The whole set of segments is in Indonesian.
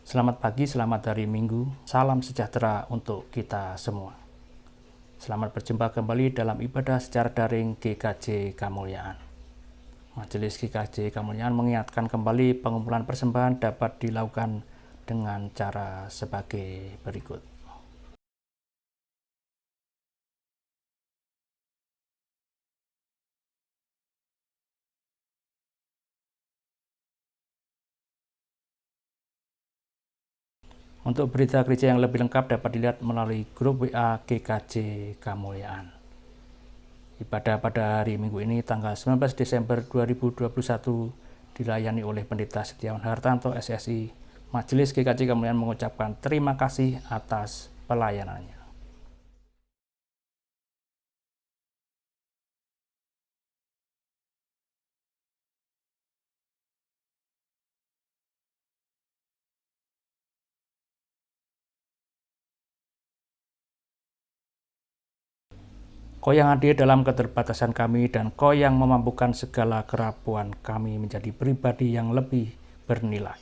Selamat pagi, selamat hari Minggu, salam sejahtera untuk kita semua. Selamat berjumpa kembali dalam ibadah secara daring GKJ Kamuliaan. Majelis GKJ Kamuliaan mengingatkan kembali pengumpulan persembahan dapat dilakukan dengan cara sebagai berikut. Untuk berita gereja yang lebih lengkap dapat dilihat melalui grup WA GKJ Kamuliaan. Ibadah pada hari Minggu ini tanggal 19 Desember 2021 dilayani oleh Pendeta Setiawan Hartanto SSI. Majelis GKJ Kamuliaan mengucapkan terima kasih atas pelayanannya. Kau yang hadir dalam keterbatasan kami dan Kau yang memampukan segala kerapuan kami menjadi pribadi yang lebih bernilai.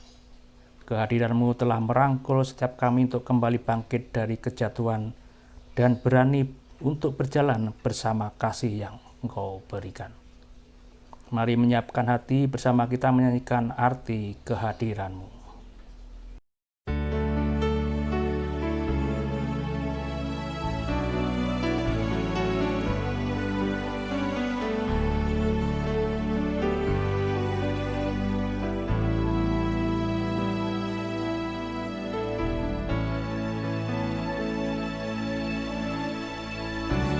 Kehadiran-Mu telah merangkul setiap kami untuk kembali bangkit dari kejatuhan dan berani untuk berjalan bersama kasih yang Engkau berikan. Mari menyiapkan hati bersama kita menyanyikan arti kehadiran-Mu.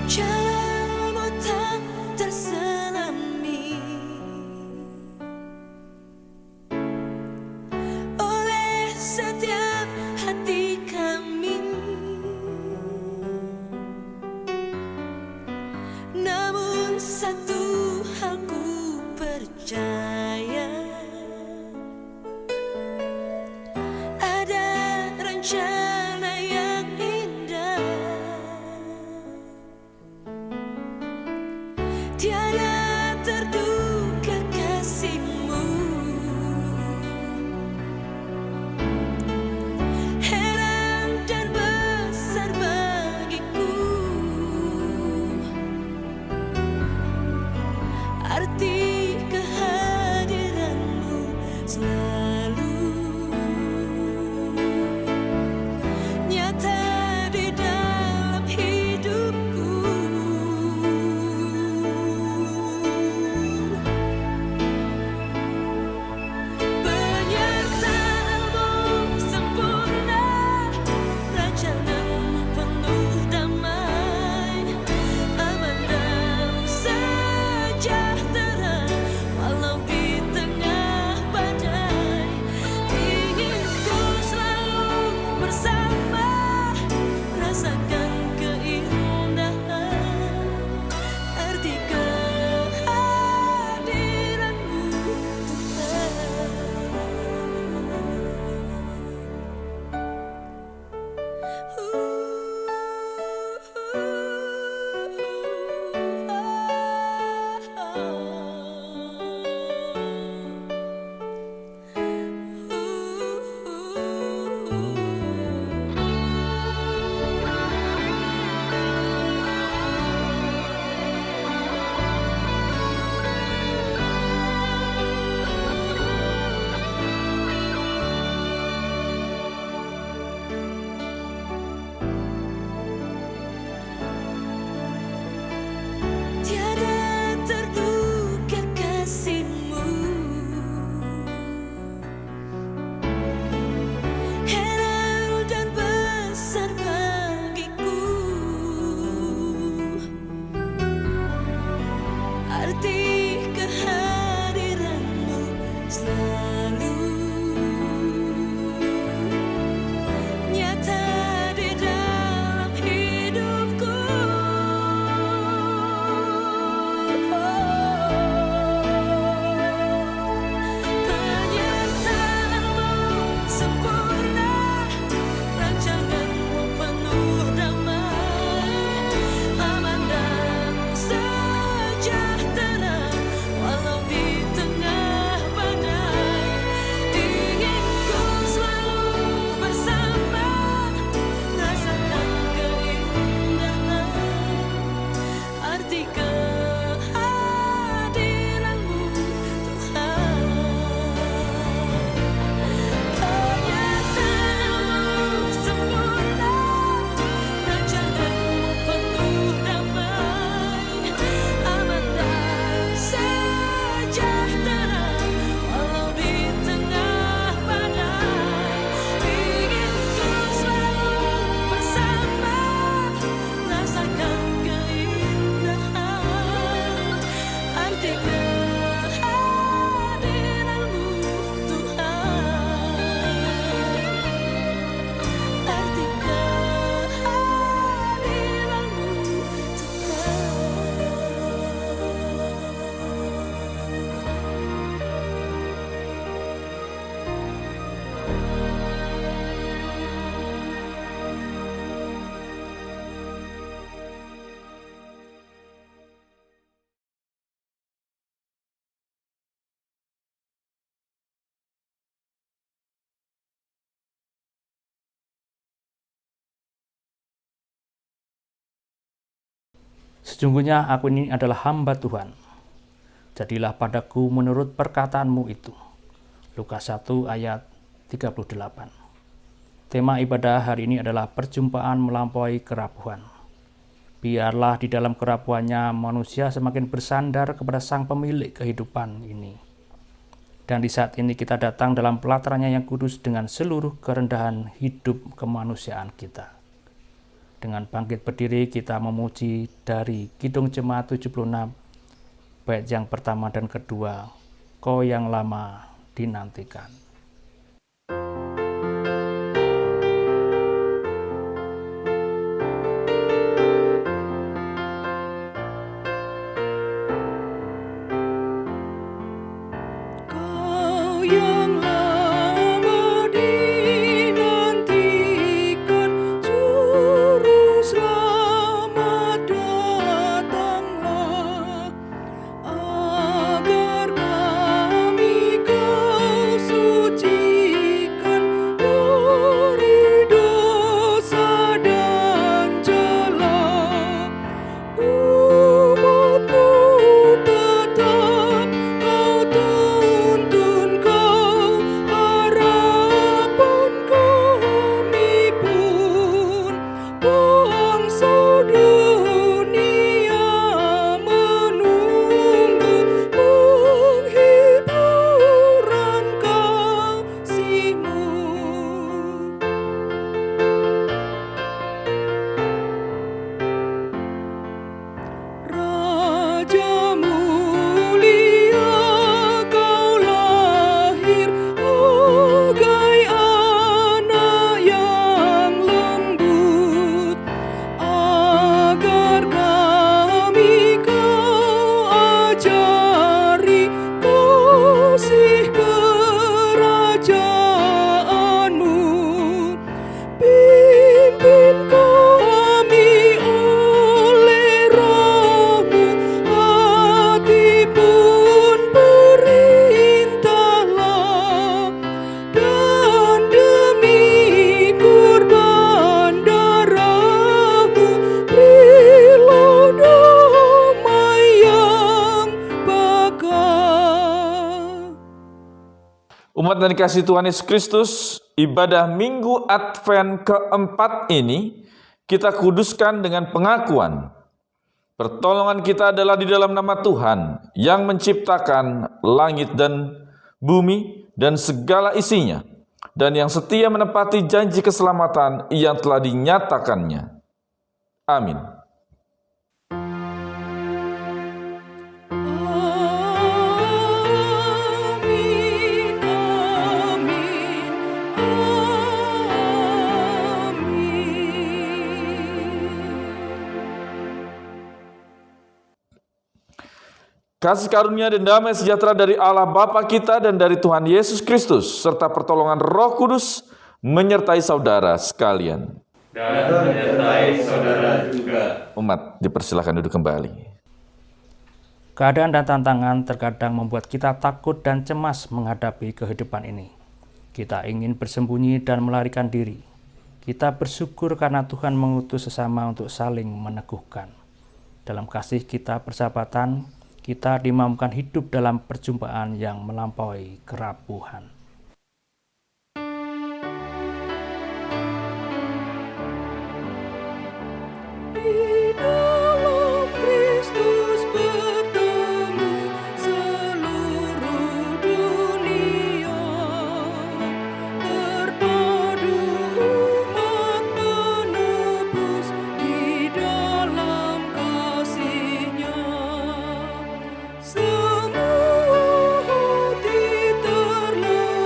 Jalanmu tak terselami oleh setiap hati kami, namun satu hal ku percaya, ada rencana yang indah. Tiada terduga kasih-Mu, heran dan besar bagiku, arti kehadiran-Mu selalu nyata di dalam hidupku. Sejahtera walau di tengah badai, ingin Sesungguhnya aku ini adalah hamba Tuhan. Jadilah padaku menurut perkataanmu itu. Lukas 1 ayat 38. Tema ibadah hari ini adalah perjumpaan melampaui kerapuhan. Biarlah di dalam kerapuhannya manusia semakin bersandar kepada Sang Pemilik kehidupan ini. Dan di saat ini kita datang dalam pelatarannya yang kudus dengan seluruh kerendahan hidup kemanusiaan kita. Dengan bangkit berdiri kita memuji dari Kidung Jemaat 76, bait yang pertama dan kedua, Kau yang lama dinantikan. Kau yang lama dinantikan, Juru Selamat datanglah, agar kami Kau sucikan dari dosa dan celah. Umat-Mu tetap Kau tuntun, Kau harapan kami pun. Bangsa dunia menunggu penghiburan kasih-Mu. Raja mulia Kau lahir, bagai anak yang lembut, agar kami Kau ajari kasih kerajaan-Mu. Pimpin kami oleh Roh-Mu, hati pun perintahlah, dan demi kurban darah-Mu berilah damai yang bakal. Umat dan dikasihi Tuhan Yesus Kristus, ibadah Minggu Advent keempat ini kita kuduskan dengan pengakuan pertolongan kita adalah di dalam nama Tuhan yang menciptakan langit dan bumi dan segala isinya, dan yang setia menepati janji keselamatan yang telah dinyatakannya. Amin. Amin, amin, amin. Kasih karunia dan damai sejahtera dari Allah Bapa kita dan dari Tuhan Yesus Kristus, serta pertolongan Roh Kudus menyertai saudara sekalian. Dan menyertai saudara juga. Umat, dipersilakan duduk kembali. Keadaan dan tantangan terkadang membuat kita takut dan cemas menghadapi kehidupan ini. Kita ingin bersembunyi dan melarikan diri. Kita bersyukur karena Tuhan mengutus sesama untuk saling meneguhkan. Dalam kasih kita persahabatan, kita dimampukan hidup dalam perjumpaan yang melampaui kerapuhan. Di dalam Kristus bertemu seluruh dunia, terpadu umat penebus di dalam kasih-Nya. Semua hati terlepas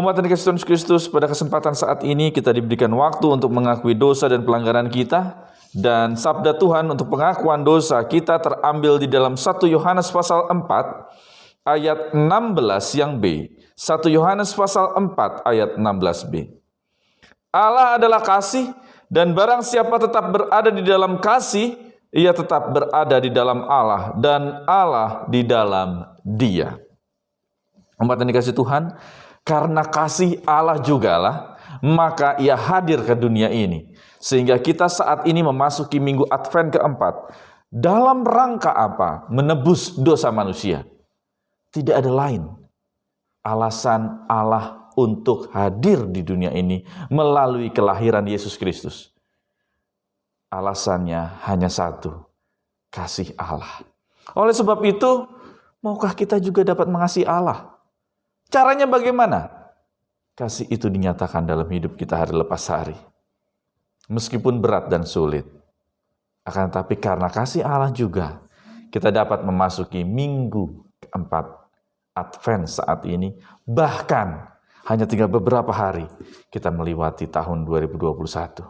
Umat dan Yesus Kristus, pada kesempatan saat ini kita diberikan waktu untuk mengakui dosa dan pelanggaran kita, dan sabda Tuhan untuk pengakuan dosa kita terambil di dalam 1 Yohanes pasal 4 ayat 16 yang B. 1 Yohanes pasal 4 ayat 16b. Allah adalah kasih, dan barang siapa tetap berada di dalam kasih, ia tetap berada di dalam Allah, dan Allah di dalam dia. Umat yang dikasihi Tuhan, karena kasih Allah jugalah, maka ia hadir ke dunia ini. Sehingga kita saat ini memasuki minggu Advent keempat. Dalam rangka apa? Menebus dosa manusia. Tidak ada lain. Alasan Allah untuk hadir di dunia ini melalui kelahiran Yesus Kristus. Alasannya hanya satu, kasih Allah. Oleh sebab itu, maukah kita juga dapat mengasihi Allah? Caranya bagaimana? Kasih itu dinyatakan dalam hidup kita hari lepas hari. Meskipun berat dan sulit. Akan tetapi karena kasih Allah juga, kita dapat memasuki minggu keempat Advent saat ini. Bahkan hanya tinggal beberapa hari kita melewati tahun 2021.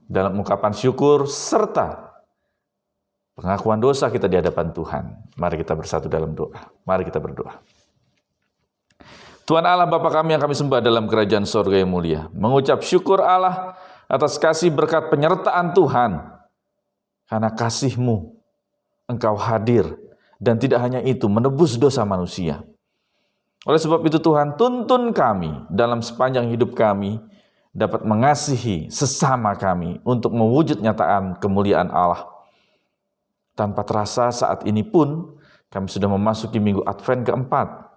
Dalam ungkapan syukur serta pengakuan dosa kita di hadapan Tuhan, mari kita bersatu dalam doa. Mari kita berdoa. Tuhan Allah Bapa kami yang kami sembah dalam kerajaan sorga yang mulia, mengucap syukur Allah atas kasih berkat penyertaan Tuhan. Karena kasih-Mu, Engkau hadir, dan tidak hanya itu, menebus dosa manusia. Oleh sebab itu Tuhan, tuntun kami dalam sepanjang hidup kami, dapat mengasihi sesama kami untuk mewujud nyataan kemuliaan Allah. Tanpa terasa saat ini pun kami sudah memasuki minggu Advent keempat.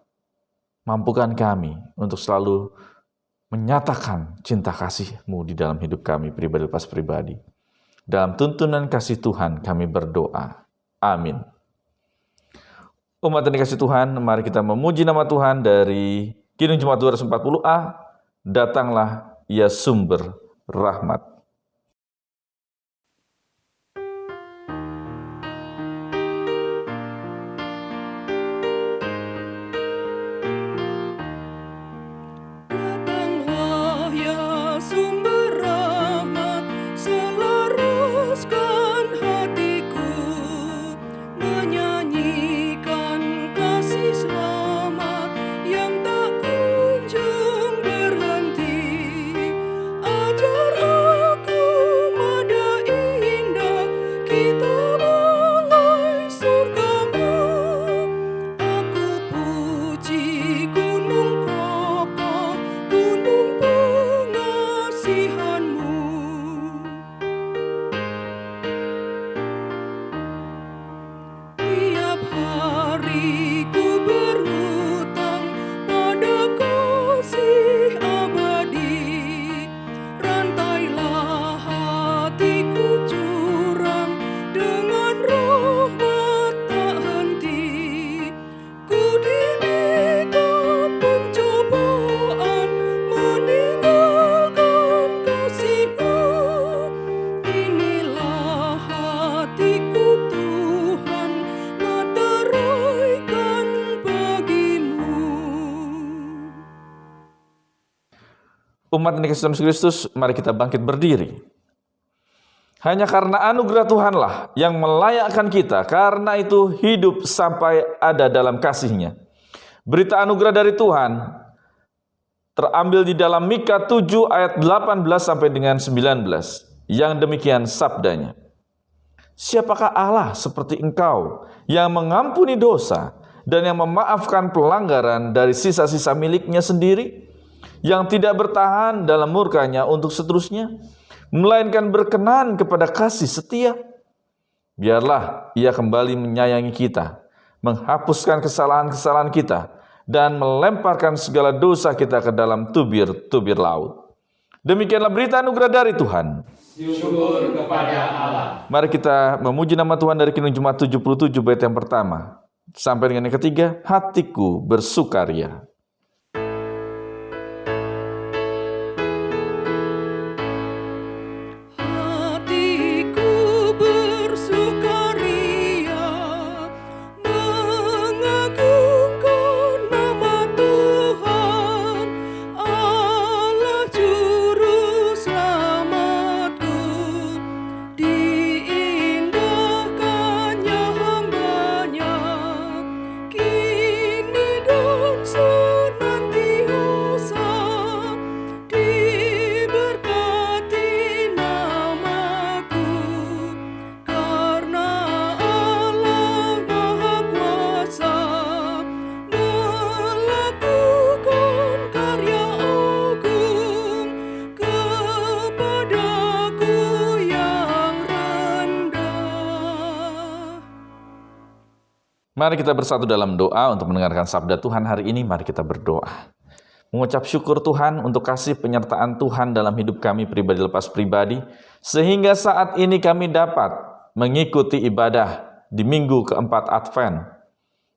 Mampukan kami untuk selalu menyatakan cinta kasih-Mu di dalam hidup kami pribadi lepas pribadi. Dalam tuntunan kasih Tuhan kami berdoa. Amin. Umat yang dikasihi Tuhan, mari kita memuji nama Tuhan dari Kidung Jemaat 240a. Datanglah ya sumber rahmat. Datanglah ya sumber rahmat, selaraskan hatiku, menyanyikan kasih selamat yang tak kunjung berhenti. Ajar aku mada indah, kita balai surgamu. Aku puji gunung kokoh, gunung pengasihan-Mu. Tiap hari ku berhutang pada kasih abadi. Rantailah hatiku curang dengan rahmat tak henti. Ku dibekap pencobaan, meninggalkan kasih-Mu. Inilah hatiku Tuhan, meteraikan bagi-Mu. Umat yang dikasihi Yesus Kristus, mari kita bangkit berdiri. Hanya karena anugerah Tuhanlah yang melayakkan kita, karena itu hidup sampai ada dalam kasih-Nya. Berita anugerah dari Tuhan terambil di dalam Mika 7 ayat 18 sampai dengan 19. Yang demikian sabdanya. Siapakah Allah seperti Engkau yang mengampuni dosa dan yang memaafkan pelanggaran dari sisa-sisa miliknya sendiri, yang tidak bertahan dalam murkanya untuk seterusnya, melainkan berkenan kepada kasih setia? Biarlah Ia kembali menyayangi kita, menghapuskan kesalahan-kesalahan kita, dan melemparkan segala dosa kita ke dalam tubir-tubir laut. Demikianlah berita anugerah dari Tuhan. Syukur kepada Allah. Mari kita memuji nama Tuhan dari Kidung Jemaat 77 bait yang pertama sampai dengan yang ketiga, hatiku bersukaria. Hatiku bersukaria, mengagungkan nama Tuhan. Mari kita bersatu dalam doa untuk mendengarkan sabda Tuhan hari ini. Mari kita berdoa. Mengucap syukur Tuhan untuk kasih penyertaan Tuhan dalam hidup kami pribadi lepas pribadi, sehingga saat ini kami dapat mengikuti ibadah di minggu keempat Advent,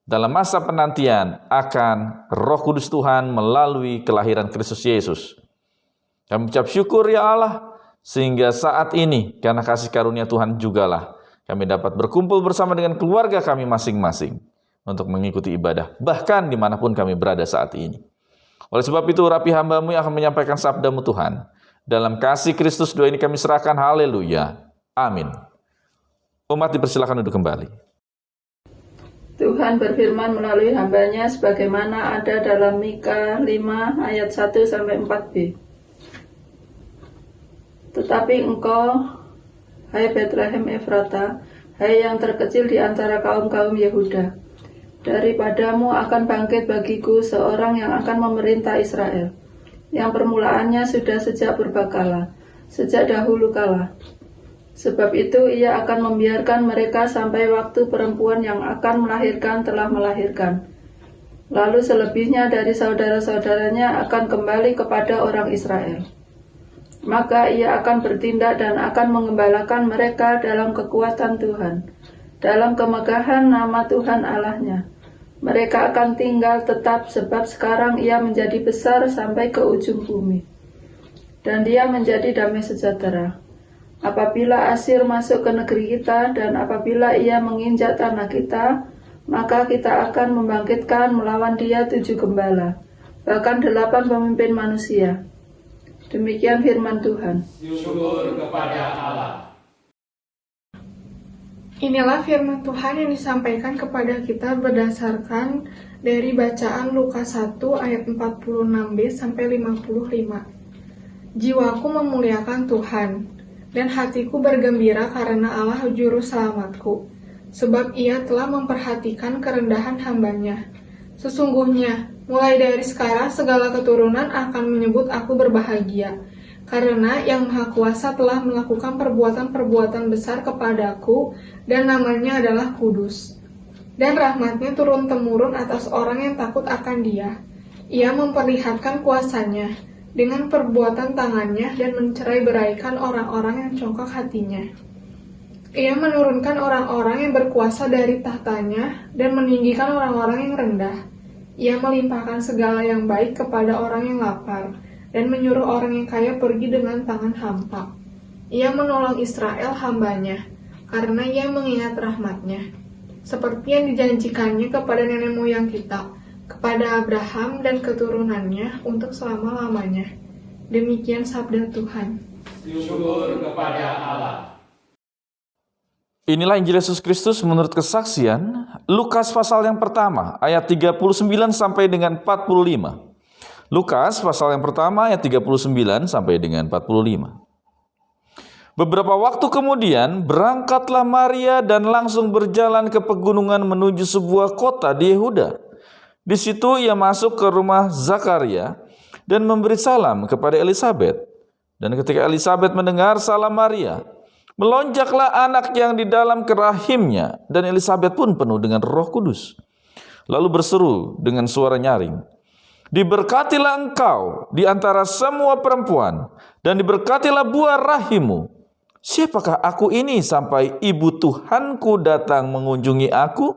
dalam masa penantian akan Roh Kudus Tuhan melalui kelahiran Kristus Yesus. Kami ucap syukur ya Allah, sehingga saat ini karena kasih karunia Tuhan jugalah kami dapat berkumpul bersama dengan keluarga kami masing-masing untuk mengikuti ibadah, bahkan dimanapun kami berada saat ini. Oleh sebab itu, rapi hamba-Mu yang akan menyampaikan sabda-Mu Tuhan. Dalam kasih Kristus doa ini kami serahkan, haleluya, amin. Umat dipersilakan duduk kembali. Tuhan berfirman melalui hamba-Nya sebagaimana ada dalam Mika 5 ayat 1-4b. Tetapi engkau, hai Betlehem Efrata, hai yang terkecil di antara kaum-kaum Yehuda, daripadamu akan bangkit bagiku seorang yang akan memerintah Israel, yang permulaannya sudah sejak purbakala, sejak dahulu kala. Sebab itu ia akan membiarkan mereka sampai waktu perempuan yang akan melahirkan telah melahirkan. Lalu selebihnya dari saudara-saudaranya akan kembali kepada orang Israel. Maka ia akan bertindak dan akan mengembalakan mereka dalam kekuatan Tuhan, dalam kemegahan nama Tuhan Allahnya. Mereka akan tinggal tetap sebab sekarang ia menjadi besar sampai ke ujung bumi. Dan dia menjadi damai sejahtera. Apabila Asyur masuk ke negeri kita dan apabila ia menginjak tanah kita, maka kita akan membangkitkan melawan dia 7 gembala, bahkan 8 pemimpin manusia. Demikian firman Tuhan. Syukur kepada Allah. Inilah firman Tuhan yang disampaikan kepada kita berdasarkan dari bacaan Lukas 1 ayat 46b sampai 55. Jiwaku memuliakan Tuhan, dan hatiku bergembira karena Allah juru selamatku, sebab ia telah memperhatikan kerendahan hamba-Nya. Sesungguhnya, mulai dari sekarang segala keturunan akan menyebut aku berbahagia, karena Yang Maha Kuasa telah melakukan perbuatan-perbuatan besar kepadaku, dan namanya adalah kudus. Dan rahmat-Nya turun-temurun atas orang yang takut akan Dia. Ia memperlihatkan kuasanya dengan perbuatan tangannya dan mencerai-beraikan orang-orang yang congkak hatinya. Ia menurunkan orang-orang yang berkuasa dari tahtanya dan meninggikan orang-orang yang rendah. Ia melimpahkan segala yang baik kepada orang yang lapar dan menyuruh orang yang kaya pergi dengan tangan hampa. Ia menolong Israel hamba-Nya karena ia mengingat rahmat-Nya, seperti yang dijanjikannya kepada nenek moyang kita, kepada Abraham dan keturunannya untuk selama-lamanya. Demikian sabda Tuhan. Syukur kepada Allah. Inilah Injil Yesus Kristus menurut kesaksian Lukas pasal yang pertama ayat 39 sampai dengan 45. Lukas pasal yang pertama ayat 39 sampai dengan 45. Beberapa waktu kemudian berangkatlah Maria dan langsung berjalan ke pegunungan menuju sebuah kota di Yehuda. Di situ ia masuk ke rumah Zakaria dan memberi salam kepada Elisabet. Dan ketika Elisabet mendengar salam Maria, melonjaklah anak yang di dalam rahimnya, dan Elisabet pun penuh dengan Roh Kudus. Lalu berseru dengan suara nyaring, "Diberkatilah engkau di antara semua perempuan, dan diberkatilah buah rahimmu. Siapakah aku ini sampai ibu Tuhanku datang mengunjungi aku?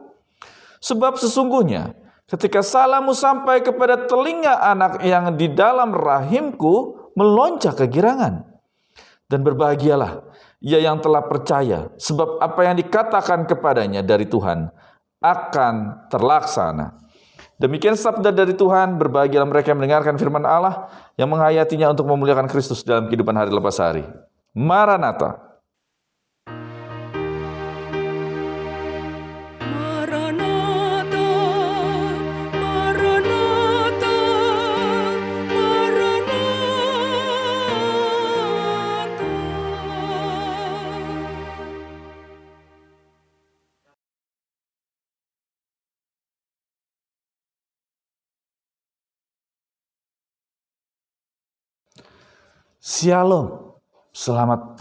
Sebab sesungguhnya ketika salammu sampai kepada telinga anak yang di dalam rahimku, melonjak kegirangan. Dan berbahagialah ia yang telah percaya, sebab apa yang dikatakan kepadanya dari Tuhan akan terlaksana." Demikian sabda dari Tuhan. Berbahagialah mereka yang mendengarkan firman Allah, yang menghayatinya untuk memuliakan Kristus dalam kehidupan hari lepas hari. Maranatha. Maranatha, Maranatha, Maranatha. Shalom. Selamat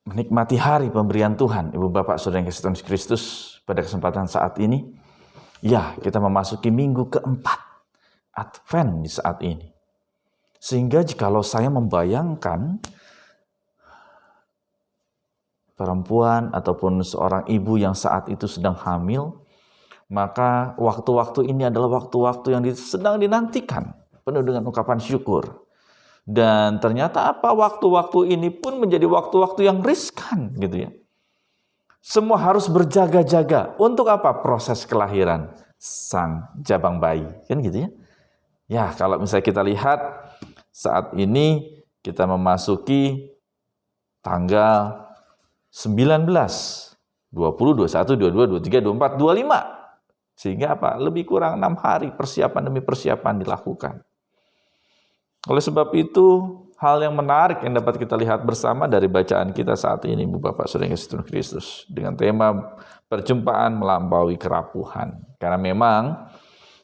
menikmati hari pemberian Tuhan, Ibu Bapak Saudara yang kasih Tuhan Kristus. pada kesempatan saat ini, ya kita memasuki minggu keempat Advent di saat ini. Sehingga jikalau saya membayangkan perempuan ataupun seorang ibu yang saat itu sedang hamil, maka waktu-waktu ini adalah waktu-waktu yang sedang dinantikan, penuh dengan ungkapan syukur. Dan ternyata waktu-waktu ini pun menjadi waktu-waktu yang riskan gitu ya. Semua harus berjaga-jaga. Untuk apa? Proses kelahiran sang jabang bayi. Kan gitu ya. Ya, kalau misalnya kita lihat saat ini kita memasuki tanggal 19, 20, 21, 22, 23, 24, 25. Sehingga lebih kurang 6 hari persiapan demi persiapan dilakukan. Oleh sebab itu, hal yang menarik yang dapat kita lihat bersama dari bacaan kita saat ini, Ibu Bapak Saudara yang kasih Kristus, dengan tema perjumpaan melampaui kerapuhan. Karena memang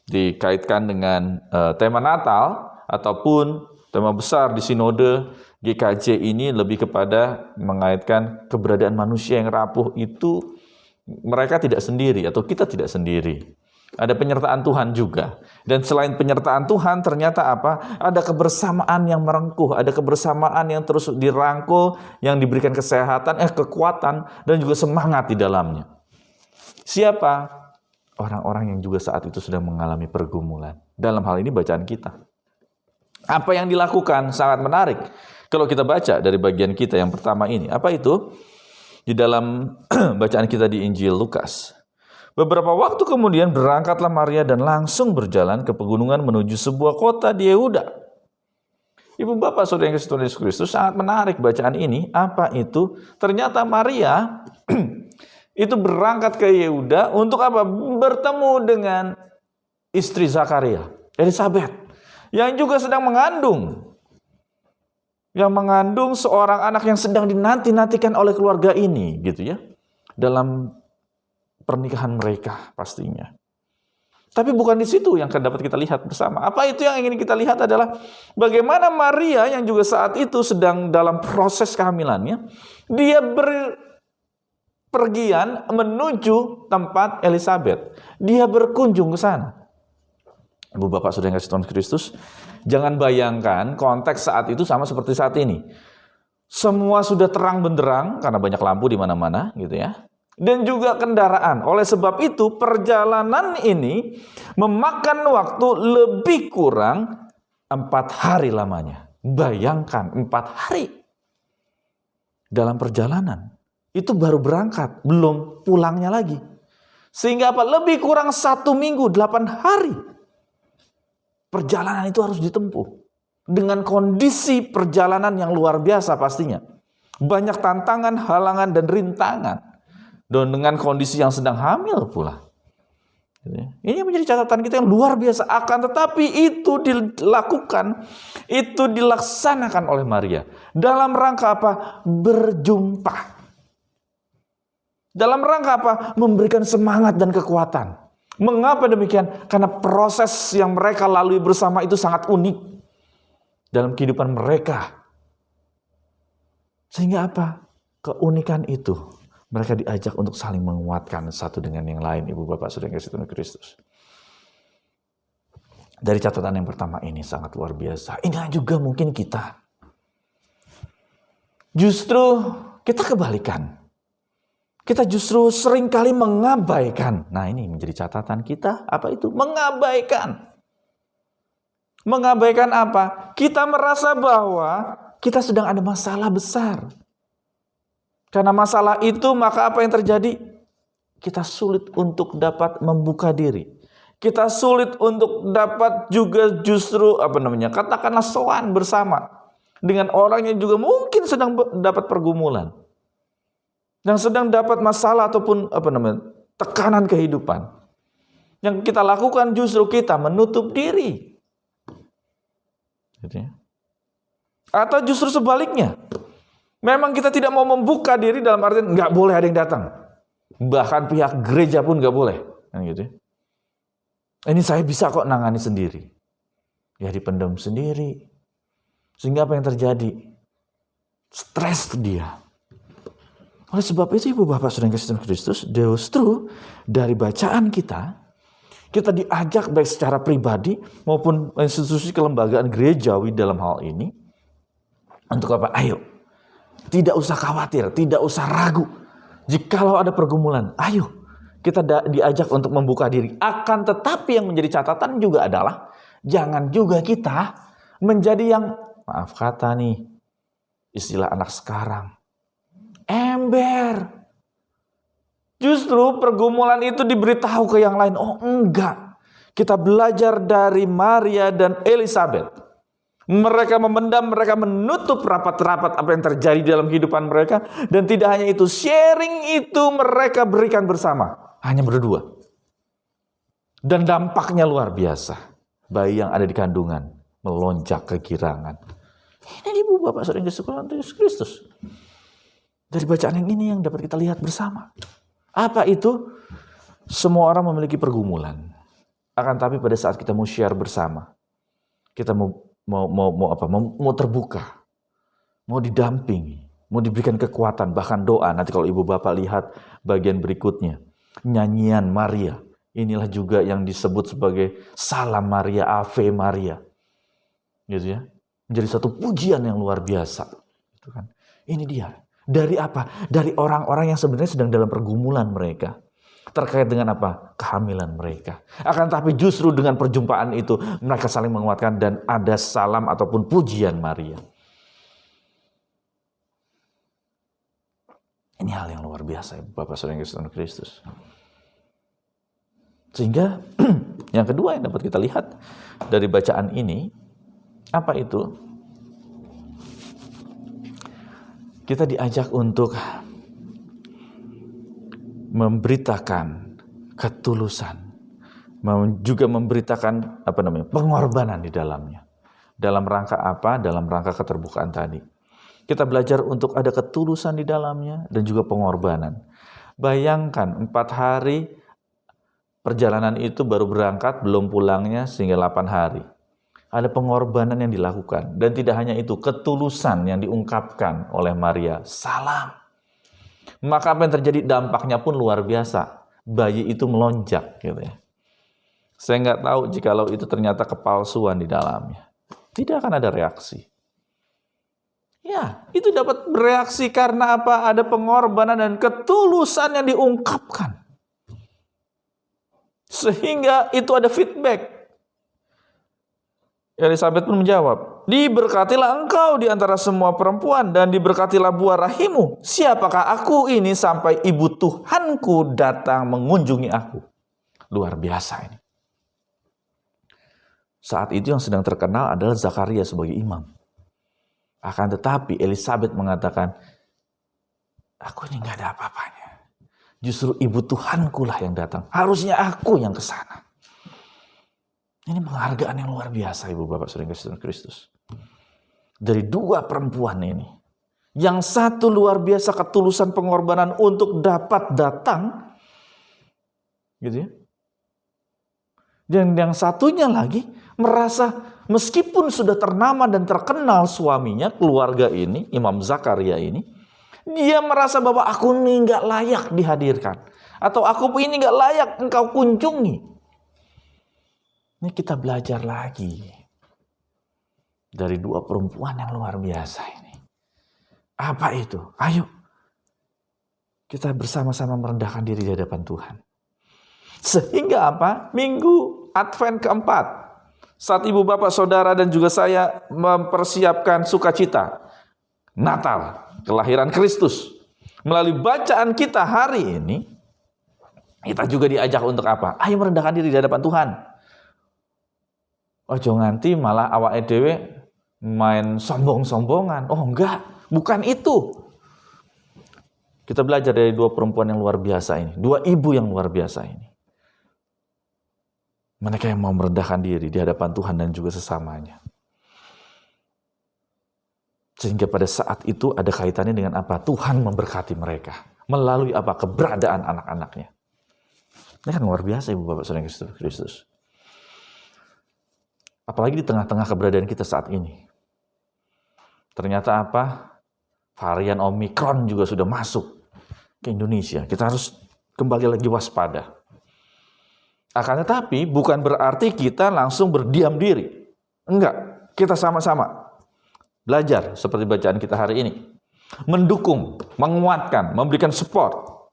dikaitkan dengan tema Natal ataupun tema besar di Sinode GKJ ini lebih kepada mengaitkan keberadaan manusia yang rapuh itu mereka tidak sendiri atau kita tidak sendiri. Ada penyertaan Tuhan juga. Dan selain penyertaan Tuhan, ternyata ada kebersamaan yang merengkuh, ada kebersamaan yang terus dirangkul, yang diberikan kesehatan, kekuatan, dan juga semangat di dalamnya. Siapa? Orang-orang yang juga saat itu sedang mengalami pergumulan. Dalam hal ini bacaan kita. Apa yang dilakukan sangat menarik. Kalau kita baca dari bagian kita yang pertama ini, apa itu? Di dalam bacaan kita di Injil Lukas. Beberapa waktu kemudian berangkatlah Maria dan langsung berjalan ke pegunungan menuju sebuah kota di Yehuda. Ibu Bapak Saudara yang kasih Yesus Kristus, sangat menarik bacaan ini. Apa itu? Ternyata Maria itu berangkat ke Yehuda untuk bertemu dengan istri Zakaria, Elisabet, yang juga sedang mengandung. Yang mengandung seorang anak yang sedang dinanti-nantikan oleh keluarga ini, gitu ya. Dalam pernikahan mereka pastinya. Tapi bukan di situ yang dapat kita lihat bersama. Apa itu yang ingin kita lihat adalah bagaimana Maria yang juga saat itu sedang dalam proses kehamilannya, dia berpergian menuju tempat Elisabet. Dia berkunjung ke sana. Ibu Bapak Saudara yang kasih Tuhan Kristus, jangan bayangkan konteks saat itu sama seperti saat ini. Semua sudah terang benderang karena banyak lampu di mana-mana, gitu ya. Dan juga kendaraan. Oleh sebab itu, perjalanan ini memakan waktu lebih kurang 4 hari lamanya. Bayangkan 4 hari dalam perjalanan. Itu baru berangkat, belum pulangnya lagi. Sehingga lebih kurang 1 minggu, 8 hari. Perjalanan itu harus ditempuh. Dengan kondisi perjalanan yang luar biasa pastinya. Banyak tantangan, halangan, dan rintangan. Dan dengan kondisi yang sedang hamil pula. Ini menjadi catatan kita yang luar biasa. Akan tetapi itu dilakukan, itu dilaksanakan oleh Maria. Dalam rangka berjumpa. Dalam rangka memberikan semangat dan kekuatan. Mengapa demikian? Karena proses yang mereka lalui bersama itu sangat unik. Dalam kehidupan mereka. Sehingga keunikan itu. Mereka diajak untuk saling menguatkan satu dengan yang lain, Ibu Bapak Saudara yang kasih Tuhan Kristus. Dari catatan yang pertama ini sangat luar biasa. Inilah juga mungkin kita. Justru kita kebalikan. Kita justru seringkali mengabaikan. Nah, ini menjadi catatan kita. Apa itu? Mengabaikan. Mengabaikan apa? Kita merasa bahwa kita sedang ada masalah besar. Karena masalah itu, maka apa yang terjadi? Kita sulit untuk dapat membuka diri. Kita sulit untuk dapat juga justru, katakanlah sowan bersama. Dengan orang yang juga mungkin sedang dapat pergumulan. Yang sedang dapat masalah ataupun tekanan kehidupan. Yang kita lakukan justru kita menutup diri. Atau justru sebaliknya. Memang kita tidak mau membuka diri dalam artian nggak boleh ada yang datang. Bahkan pihak gereja pun nggak boleh. Ini saya bisa kok nangani sendiri. Ya dipendam sendiri. Sehingga apa yang terjadi? Stres dia. Oleh sebab itu Ibu Bapak Saudara Kristen Kristus, justru dari bacaan kita diajak baik secara pribadi maupun institusi kelembagaan gerejawi dalam hal ini untuk apa? Ayo, tidak usah khawatir, tidak usah ragu. Jikalau ada pergumulan, ayo kita diajak untuk membuka diri. Akan tetapi yang menjadi catatan juga adalah jangan juga kita menjadi yang, maaf kata nih, istilah anak sekarang, ember. Justru pergumulan itu diberitahu ke yang lain. Oh enggak. Kita belajar dari Maria dan Elizabeth. Mereka memendam, mereka menutup rapat-rapat apa yang terjadi dalam kehidupan mereka. Dan tidak hanya itu, sharing itu mereka berikan bersama. Hanya berdua. Dan dampaknya luar biasa. Bayi yang ada di kandungan melonjak kegirangan. Ini Ibu Bapak Saudara Yesus Kristus. Dari bacaan yang ini yang dapat kita lihat bersama. Apa itu? Semua orang memiliki pergumulan. Akan tapi pada saat kita mau share bersama, kita mau terbuka, mau didampingi, mau diberikan kekuatan, bahkan doa. Nanti kalau Ibu Bapak lihat bagian berikutnya, nyanyian Maria. Inilah juga yang disebut sebagai Salam Maria, Ave Maria. Gitu ya. Menjadi satu pujian yang luar biasa. Gitu kan. Ini dia. Dari apa? Dari orang-orang yang sebenarnya sedang dalam pergumulan mereka. Terkait dengan apa? Kehamilan mereka. Akan tapi justru dengan perjumpaan itu, mereka saling menguatkan dan ada salam ataupun pujian Maria. Ini hal yang luar biasa, Bapak Saudara Kristen Kristus. Sehingga yang kedua yang dapat kita lihat dari bacaan ini, apa itu? Kita diajak untuk memberitakan ketulusan, juga memberitakan pengorbanan di dalamnya. Dalam rangka apa? Dalam rangka keterbukaan tadi. Kita belajar untuk ada ketulusan di dalamnya dan juga pengorbanan. Bayangkan 4 hari perjalanan itu baru berangkat, belum pulangnya sehingga 8 hari. Ada pengorbanan yang dilakukan. Dan tidak hanya itu, ketulusan yang diungkapkan oleh Maria. Salam. Maka apa yang terjadi? Dampaknya pun luar biasa. Bayi itu melonjak. Gitu ya. Saya nggak tahu jikalau itu ternyata kepalsuan di dalamnya. Tidak akan ada reaksi. Ya, itu dapat bereaksi karena apa? Ada pengorbanan dan ketulusan yang diungkapkan. Sehingga itu ada feedback. Elizabeth pun menjawab, diberkatilah engkau di antara semua perempuan dan diberkatilah buah rahimmu. Siapakah aku ini sampai ibu Tuhanku datang mengunjungi aku? Luar biasa ini. Saat itu yang sedang terkenal adalah Zakaria sebagai imam. Akan tetapi Elizabeth mengatakan, aku ini gak ada apa-apanya. Justru ibu Tuhanku lah yang datang. Harusnya aku yang ke sana. Ini penghargaan yang luar biasa, Ibu Bapak Saudara Kristus. Dari 2 perempuan ini. Yang satu luar biasa ketulusan pengorbanan untuk dapat datang. Gitu ya. Dan yang satunya lagi merasa meskipun sudah ternama dan terkenal suaminya, keluarga ini, Imam Zakaria ini. Dia merasa bahwa aku ini gak layak dihadirkan. Atau aku ini gak layak engkau kunjungi. Ini kita belajar lagi dari 2 perempuan yang luar biasa ini. Apa itu? Ayo kita bersama-sama merendahkan diri di hadapan Tuhan. Sehingga apa? Minggu Advent keempat, saat Ibu Bapak Saudara dan juga saya mempersiapkan sukacita Natal, kelahiran Kristus. Melalui bacaan kita hari ini, kita juga diajak untuk apa? Ayo merendahkan diri di hadapan Tuhan. Ojo nganti malah awake dhewe main sombong-sombongan. Oh enggak, bukan itu. Kita belajar dari 2 perempuan yang luar biasa ini. 2 ibu yang luar biasa ini. Mereka yang mau merendahkan diri di hadapan Tuhan dan juga sesamanya. Sehingga pada saat itu ada kaitannya dengan apa? Tuhan memberkati mereka. Melalui apa? Keberadaan anak-anaknya. Ini kan luar biasa Ibu Bapak Saudara Kristus. Apalagi di tengah-tengah keberadaan kita saat ini. Ternyata apa? Varian Omikron juga sudah masuk. ke Indonesia. Kita harus kembali lagi waspada. Akan tetapi bukan berarti kita langsung berdiam diri. Enggak, kita sama-sama belajar seperti bacaan kita hari ini. Mendukung, menguatkan, memberikan support,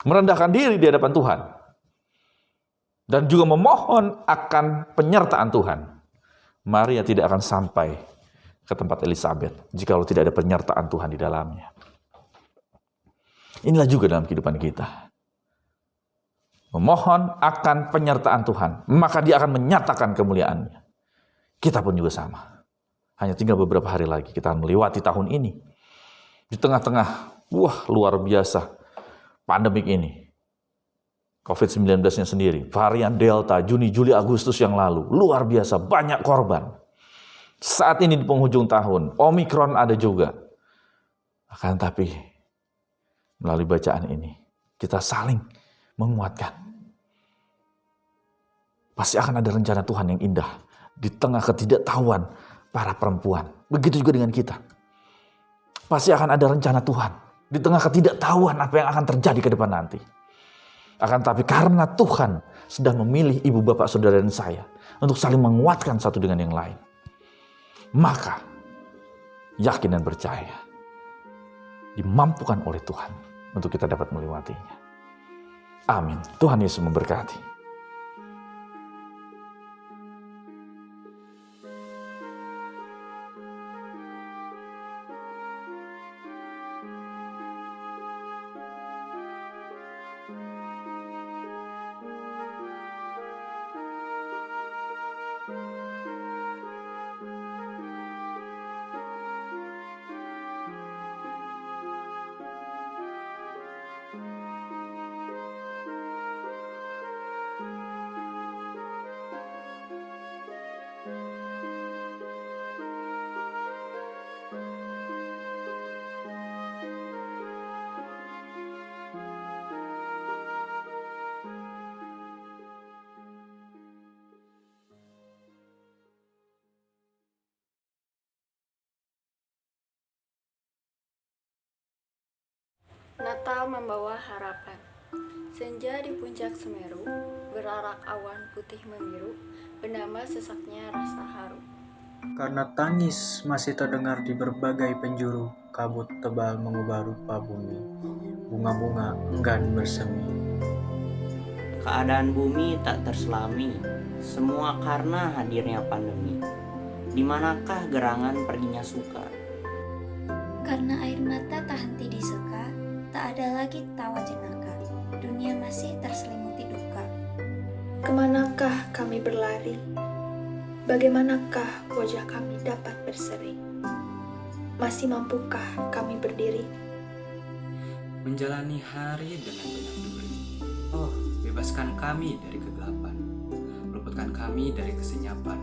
merendahkan diri di hadapan Tuhan. Dan juga memohon akan penyertaan Tuhan. Maria tidak akan sampai ke tempat Elizabeth jikalau tidak ada penyertaan Tuhan di dalamnya. Inilah juga dalam kehidupan kita. Memohon akan penyertaan Tuhan, maka Dia akan menyatakan kemuliaannya. Kita pun juga sama. Hanya tinggal beberapa hari lagi kita akan melewati tahun ini. Di tengah-tengah, luar biasa pandemik ini. COVID-19-nya sendiri, varian Delta, Juni, Juli, Agustus yang lalu, luar biasa, banyak korban. Saat ini di penghujung tahun, Omikron ada juga. Akan tapi, melalui bacaan ini, kita saling menguatkan. Pasti akan ada rencana Tuhan yang indah di tengah ketidaktahuan para perempuan. Begitu juga dengan kita. Pasti akan ada rencana Tuhan di tengah ketidaktahuan apa yang akan terjadi ke depan nanti. Akan tapi karena Tuhan sedang memilih ibu bapak saudara dan saya untuk saling menguatkan satu dengan yang lain, maka yakin dan percaya dimampukan oleh Tuhan untuk kita dapat melewatinya. Amin. Tuhan Yesus memberkati. Natal membawa harapan. Senja di puncak Semeru, berarak awan putih memiru, bernama sesaknya rasa haru. Karena tangis masih terdengar di berbagai penjuru, kabut tebal mengubah rupa bumi, bunga-bunga enggan bersemi. Keadaan bumi tak terselami, semua karena hadirnya pandemi. Di manakah gerangan perginya suka? Karena air mata tak henti diseka, tak ada lagi tawa jenaka, dunia masih terselimuti duka. Kemanakah kami berlari? Bagaimanakah wajah kami dapat berseri? Masih mampukah kami berdiri? Menjalani hari dengan banyak duri. Oh, bebaskan kami dari kegelapan, luputkan kami dari kesenyapan.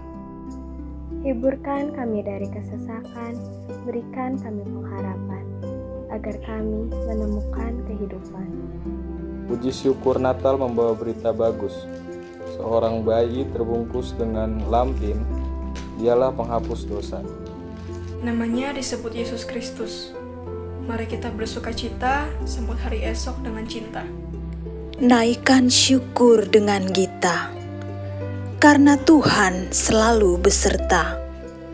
Hiburkan kami dari kesesakan, berikan kami pengharapan, agar kami menemukan kehidupan. Puji syukur Natal membawa berita bagus. Seorang bayi terbungkus dengan lampin, dialah penghapus dosa. Namanya disebut Yesus Kristus. Mari kita bersukacita, sambut hari esok dengan cinta. Naikkan syukur dengan gita, karena Tuhan selalu beserta.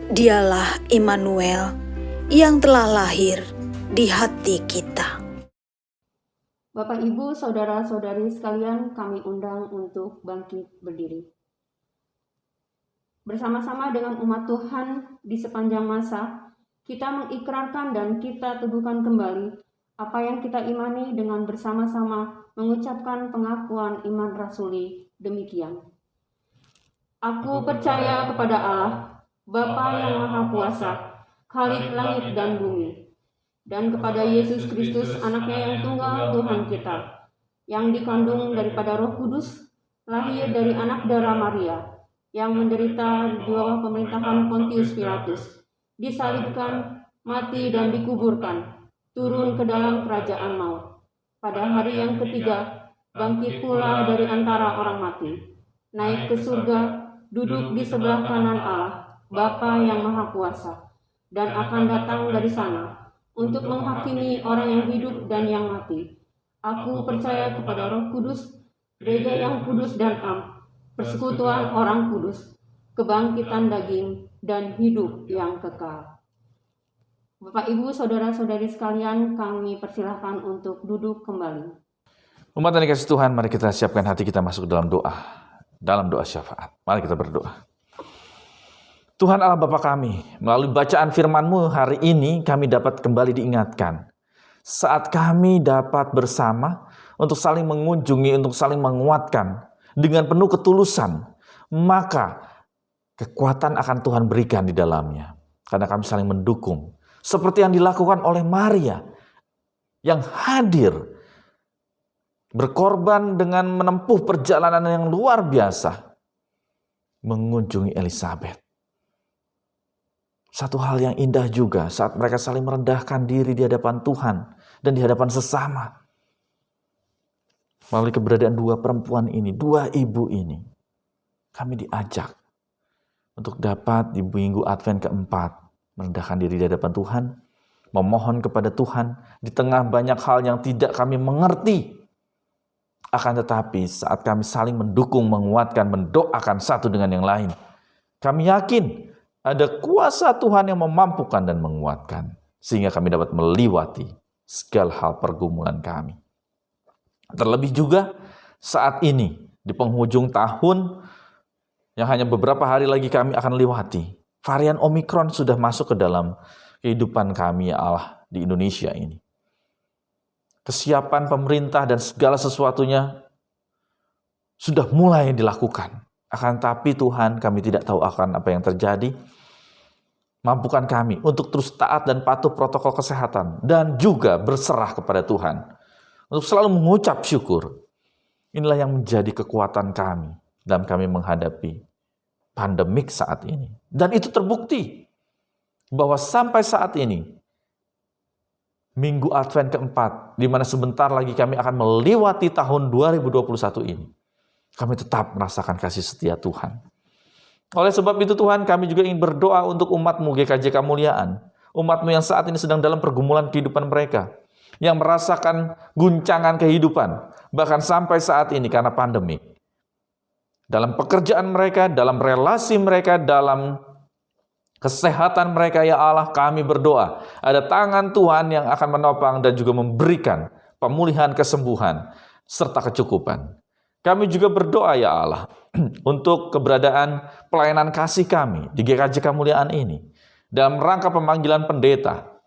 Dialah Immanuel yang telah lahir di hati kita. Bapak, Ibu, Saudara-saudari sekalian, kami undang untuk bangkit berdiri. Bersama-sama dengan umat Tuhan di sepanjang masa, kita mengikrarkan dan kita teguhkan kembali apa yang kita imani dengan bersama-sama mengucapkan pengakuan iman rasuli demikian. Aku percaya kepada Allah, Bapa yang Maha Kuasa, Khalik langit dan bumi, dan kepada Yesus Kristus, anaknya yang tunggal Tuhan kita, yang dikandung daripada Roh Kudus, lahir dari anak darah Maria, yang menderita di bawah pemerintahan Pontius Pilatus, disalibkan, mati dan dikuburkan, turun ke dalam kerajaan maut. Pada hari yang ketiga, bangkit pula dari antara orang mati, naik ke surga, duduk di sebelah kanan Allah, Bapa yang Maha Kuasa, dan akan datang dari sana untuk menghakimi orang yang hidup dan yang mati. Aku percaya kepada Roh Kudus, gereja yang kudus dan am, persekutuan orang kudus, kebangkitan daging, dan hidup yang kekal. Bapak, Ibu, saudara-saudari sekalian, kami persilahkan untuk duduk kembali. Umat yang dikasihi Tuhan, mari kita siapkan hati kita masuk dalam doa syafaat. Mari kita berdoa. Tuhan Allah Bapa kami, melalui bacaan firman-Mu hari ini kami dapat kembali diingatkan. Saat kami dapat bersama untuk saling mengunjungi, untuk saling menguatkan dengan penuh ketulusan, maka kekuatan akan Tuhan berikan di dalamnya. Karena kami saling mendukung. Seperti yang dilakukan oleh Maria yang hadir, berkorban dengan menempuh perjalanan yang luar biasa, mengunjungi Elizabeth. Satu hal yang indah juga saat mereka saling merendahkan diri di hadapan Tuhan dan di hadapan sesama. Melalui keberadaan dua perempuan ini, dua ibu ini, kami diajak untuk dapat di minggu Advent keempat merendahkan diri di hadapan Tuhan, memohon kepada Tuhan di tengah banyak hal yang tidak kami mengerti. Akan tetapi saat kami saling mendukung, menguatkan, mendoakan satu dengan yang lain, kami yakin ada kuasa Tuhan yang memampukan dan menguatkan, sehingga kami dapat melewati segala hal pergumulan kami. Terlebih juga saat ini di penghujung tahun yang hanya beberapa hari lagi kami akan lewati, varian Omikron sudah masuk ke dalam kehidupan kami ya Allah di Indonesia ini. Kesiapan pemerintah dan segala sesuatunya sudah mulai dilakukan. Akan tapi Tuhan, kami tidak tahu akan apa yang terjadi. Mampukan kami untuk terus taat dan patuh protokol kesehatan dan juga berserah kepada Tuhan. Untuk selalu mengucap syukur. Inilah yang menjadi kekuatan kami dalam kami menghadapi pandemik saat ini. Dan itu terbukti bahwa sampai saat ini, Minggu Advent keempat, di mana sebentar lagi kami akan melewati tahun 2021 ini, kami tetap merasakan kasih setia Tuhan. Oleh sebab itu Tuhan, kami juga ingin berdoa untuk umat-Mu GKJ Kemuliaan, umat-Mu yang saat ini sedang dalam pergumulan kehidupan mereka, yang merasakan guncangan kehidupan, bahkan sampai saat ini karena pandemik. Dalam pekerjaan mereka, dalam relasi mereka, dalam kesehatan mereka, ya Allah, kami berdoa. Ada tangan Tuhan yang akan menopang dan juga memberikan pemulihan, kesembuhan, serta kecukupan. Kami juga berdoa, ya Allah, untuk keberadaan pelayanan kasih kami di GKJ Kemuliaan ini. Dalam rangka pemanggilan pendeta,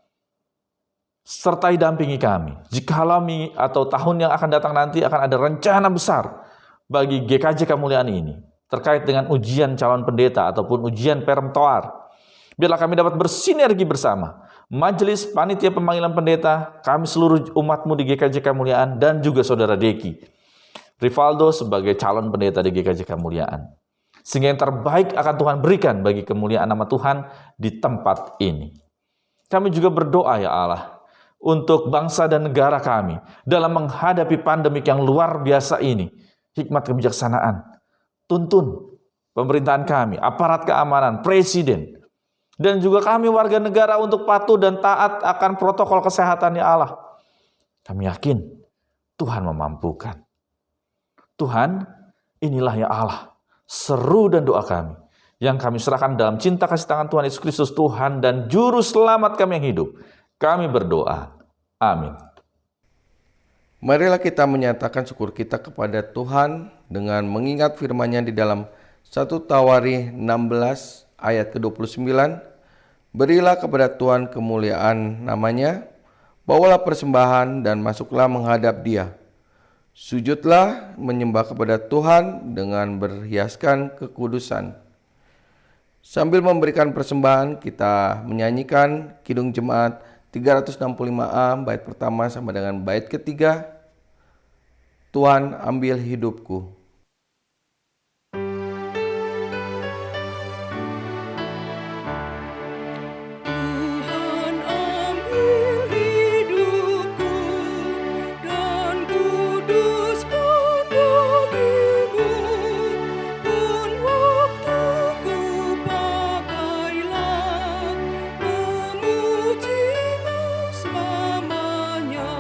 sertai dampingi kami. Jikalau atau tahun yang akan datang nanti akan ada rencana besar bagi GKJ Kemuliaan ini, terkait dengan ujian calon pendeta ataupun ujian peremtoar. Biarlah kami dapat bersinergi bersama, majelis panitia pemanggilan pendeta, kami seluruh umat-Mu di GKJ Kemuliaan, dan juga saudara Deki Rivaldo sebagai calon pendeta di GKJ Kemuliaan. Sehingga yang terbaik akan Tuhan berikan bagi kemuliaan nama Tuhan di tempat ini. Kami juga berdoa, ya Allah, untuk bangsa dan negara kami dalam menghadapi pandemik yang luar biasa ini. Hikmat kebijaksanaan, tuntun pemerintahan kami, aparat keamanan, presiden, dan juga kami warga negara untuk patuh dan taat akan protokol kesehatan, ya Allah. Kami yakin Tuhan memampukan. Tuhan, inilah ya Allah, seru dan doa kami yang kami serahkan dalam cinta kasih tangan Tuhan Yesus Kristus, Tuhan dan Juru Selamat kami yang hidup. Kami berdoa. Amin. Marilah kita menyatakan syukur kita kepada Tuhan dengan mengingat firman-Nya di dalam 1 Tawarikh 16 ayat ke-29. Berilah kepada Tuhan kemuliaan namanya, bawalah persembahan dan masuklah menghadap Dia. Sujudlah menyembah kepada Tuhan dengan berhiaskan kekudusan. Sambil memberikan persembahan, kita menyanyikan Kidung Jemaat 365A bait pertama sama dengan bait ketiga. Tuhan ambil hidupku. Tuhan ambil hidupku dan kuduskan bagimu, pun waktuku pakailah memujimu selamanya.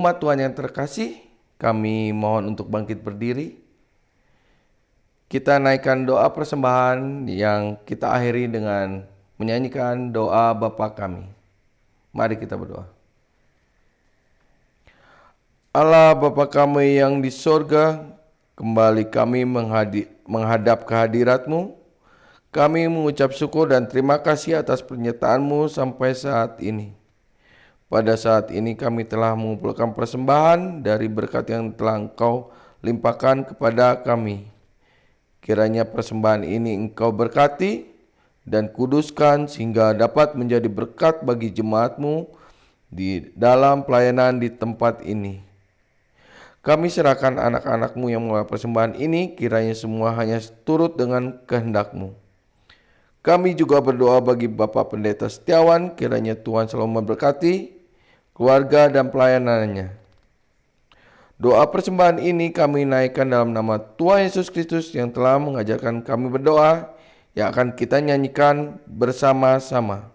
Umat Tuhan yang terkasih, kami mohon untuk bangkit berdiri. Kita naikkan doa persembahan yang kita akhiri dengan menyanyikan doa Bapa kami. Mari kita berdoa. Allah Bapa kami yang di sorga, kembali kami menghadap kehadirat-Mu. Kami mengucap syukur dan terima kasih atas penyertaan-Mu sampai saat ini. Pada saat ini kami telah mengumpulkan persembahan dari berkat yang telah Engkau limpahkan kepada kami. Kiranya persembahan ini Engkau berkati dan kuduskan sehingga dapat menjadi berkat bagi jemaat-Mu di dalam pelayanan di tempat ini. Kami serahkan anak-anak-Mu yang mengolah persembahan ini, kiranya semua hanya turut dengan kehendak-Mu. Kami juga berdoa bagi Bapak Pendeta Setiawan, kiranya Tuhan selalu memberkati keluarga dan pelayanannya. Doa persembahan ini kami naikkan dalam nama Tuhan Yesus Kristus yang telah mengajarkan kami berdoa, yang akan kita nyanyikan bersama-sama.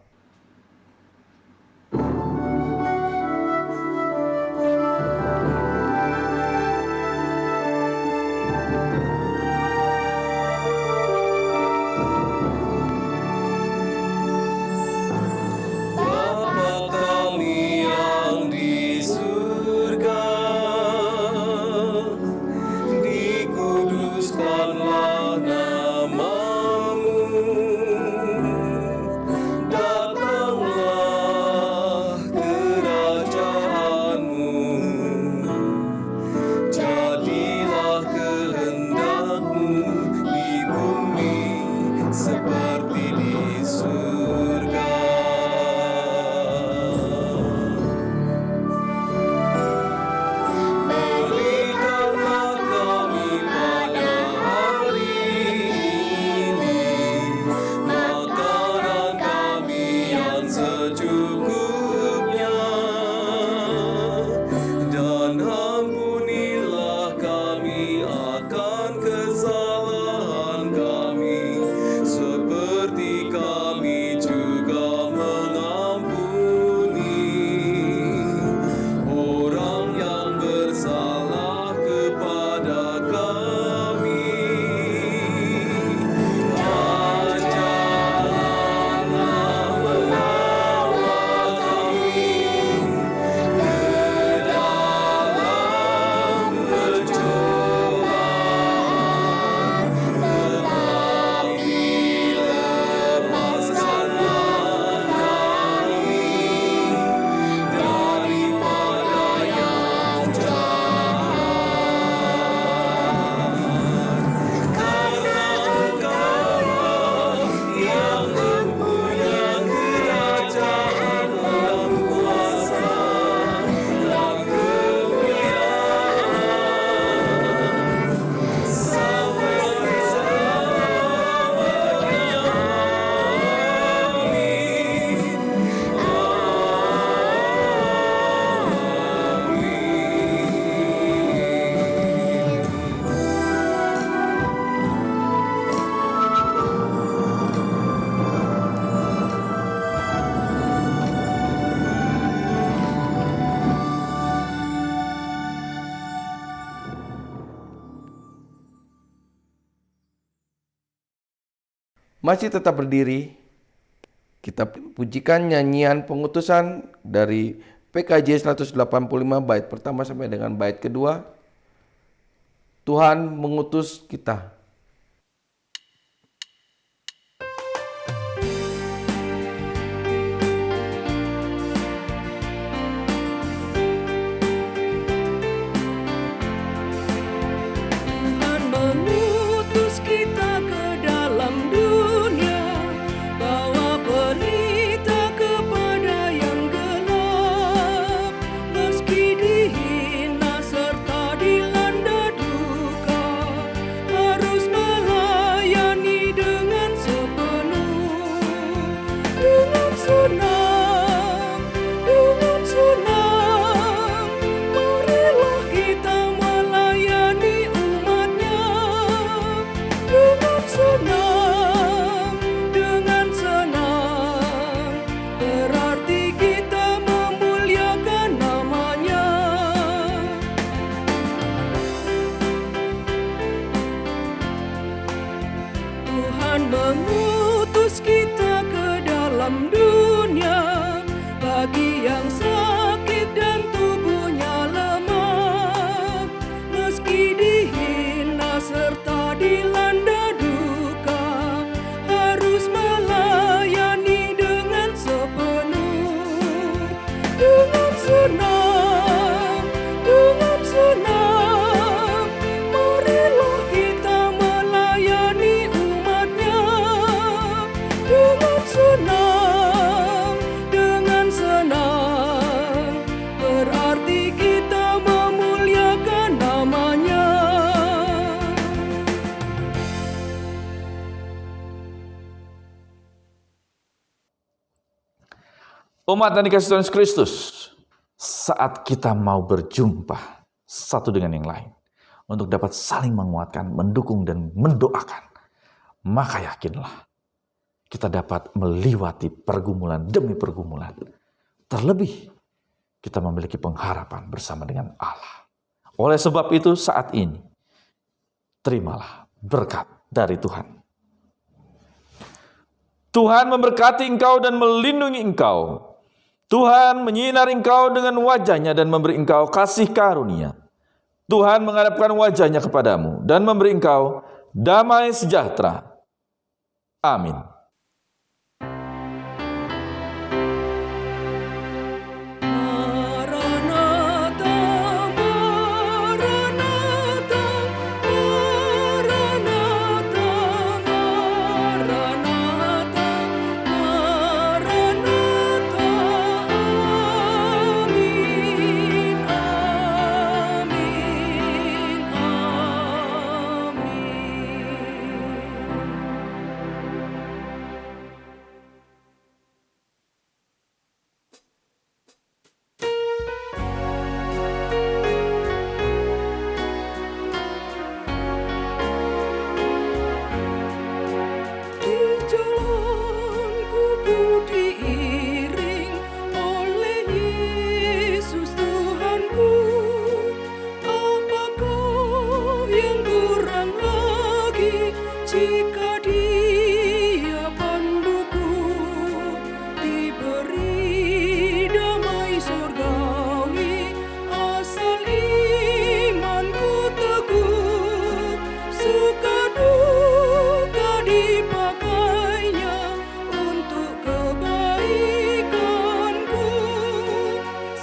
Masih tetap berdiri, kita pujikan nyanyian pengutusan dari PKJ 185 bait pertama sampai dengan bait kedua. Tuhan mengutus kita. Tuhan mengutus kita ke dalam dunia, bawa berita kepada yang gelap. Meski dihina serta dilanda duka, harus melayani dengan sepenuh. Dengan senang, marilah kita melayani umatnya. dan mengutus kita ke dalam dunia. Bagi yang sakit dan tubuhnya lemah, meski dihina serta dilanda duka, harus melayani dengan sepenuh. Dengan senang, marilah kita melayani umatnya. Dengan senang, berarti kita memuliakan namanya. Umat yang dikasihi Tuhan Yesus Kristus, saat kita mau berjumpa satu dengan yang lain untuk dapat saling menguatkan, mendukung, dan mendoakan, maka yakinlah kita dapat melewati pergumulan demi pergumulan. Terlebih, kita memiliki pengharapan bersama dengan Allah. Oleh sebab itu, saat ini, terimalah berkat dari Tuhan. Tuhan memberkati engkau dan melindungi engkau. Tuhan menyinari engkau dengan wajah-Nya dan memberi engkau kasih karunia. Tuhan menghadapkan wajah-Nya kepadamu dan memberi engkau damai sejahtera. Amin. Jika Dia panduku, diberi damai surgawi, asal imanku teguh, suka duka dipakainya untuk kebaikanku,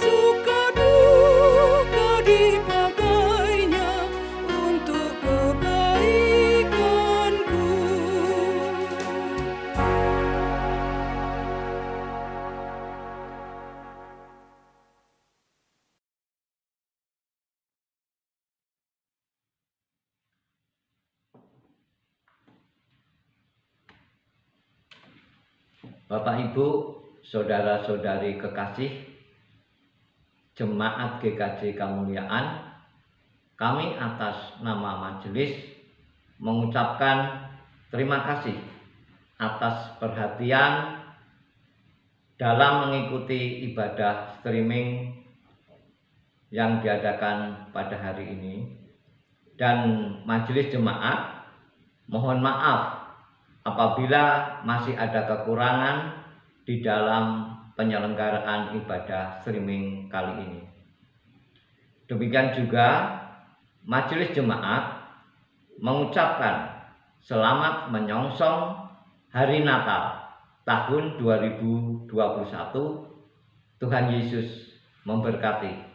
suka duka dipakainya untuk kebaikanku. Bapak Ibu, saudara-saudari kekasih, Jemaat GKJ Kemuliaan, kami atas nama majelis mengucapkan terima kasih atas perhatian dalam mengikuti ibadah streaming yang diadakan pada hari ini. Dan majelis jemaat mohon maaf apabila masih ada kekurangan di dalam penyelenggaraan ibadah streaming kali ini. Demikian juga majelis jemaat mengucapkan selamat menyongsong Hari Natal tahun 2021. Tuhan Yesus memberkati.